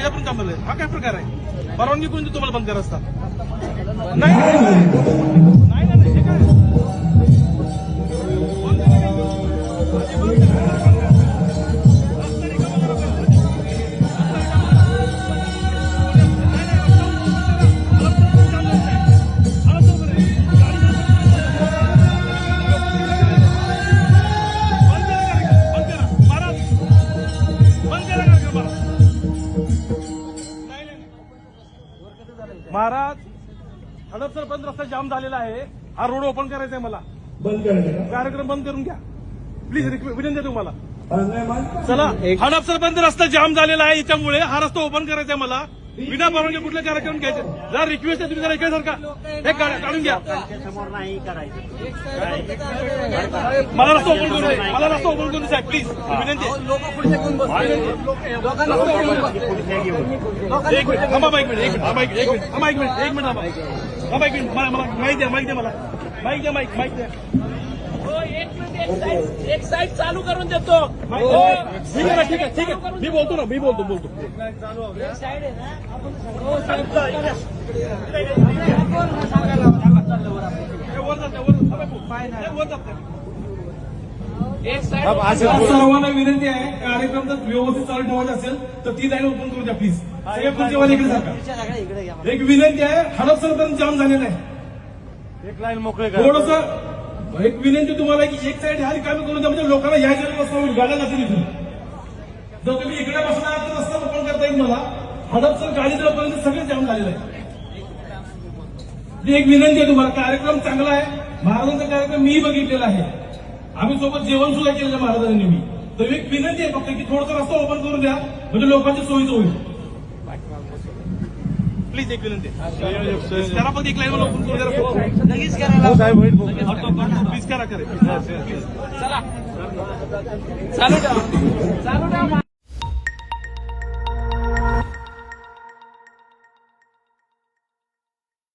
यापर्यंत काम झालंय. हा काय प्रकार आहे? परवानगी कोणी देतो तुम्हाला बंद करा असता? नाही नाही नाही, हे काय बंद करा. महाराज, हडपसर बंद रस्ता जाम झालेला आहे. हा रोड ओपन करायचा आहे मला. बंद करायचं कार्यक्रम बंद करून घ्या प्लीज. विनंती आहे तुम्हाला. का? चला, हडपसर बंद रस्ता जाम झालेला आहे, याच्यामुळे हा रस्ता ओपन करायचा आहे मला. विना परवानगी कुठले कार्यक्रम घ्यायचे? जरा रिक्वेस्ट आहे तुम्ही, जरा इकडे सारखा हे काढून घ्या. समोर नाही करायचं. मला रस्ता ओपन करून दे, मला रस्ता ओपन करून साहेब प्लीज. विनंती आहे. एक मिनिट थांबा, एक मिनिट थांबा, एक मिनिट थांबा, एक मिनिट. मला माहिती द्या, माहिती द्या, मला माहिती द्या, माहिती द्या. एक साईड चालू करून देतो. ठीक आहे, ठीक आहे. मी बोलतो ना, मी बोलतो. सर्वांना विनंती आहे, कार्यक्रम जर व्यवस्थित चालू ठेवायचा असेल तर ती लाईन ओपन करू द्या प्लीज. सगळे पुढच्या इकडे सारखा. एक विनंती आहे, हडपसर पण जाम झालेला आहे. एक लाईन मोकळे करा. थोडंसं एक विनंती तुम्हाला की एक साईड ह्या रिकामी करून द्या, म्हणजे लोकांना यायच्या रस्ता होईल, गाड्या जातील इथून. जर तुम्ही इकडे बसणार तर रस्ता ओपन करता येईल मला. हडपसर गाडी जवळपर्यंत सगळे जाम झालेलं आहे. एक विनंती आहे तुम्हाला, कार्यक्रम चांगला आहे. महाराजांचा कार्यक्रम मी बघितलेला आहे. आम्ही सोबत जेवण सुद्धा केलेलं महाराजांनी. मी तर एक विनंती आहे फक्त की थोडासा रस्ता ओपन करून द्या, म्हणजे लोकांची सोयीचं होईल. प्लीज एक विनंती करा, पण एक लाईन मला ओपन करून द्या. लगेच करायला प्लीज करा. चालू ठेवा.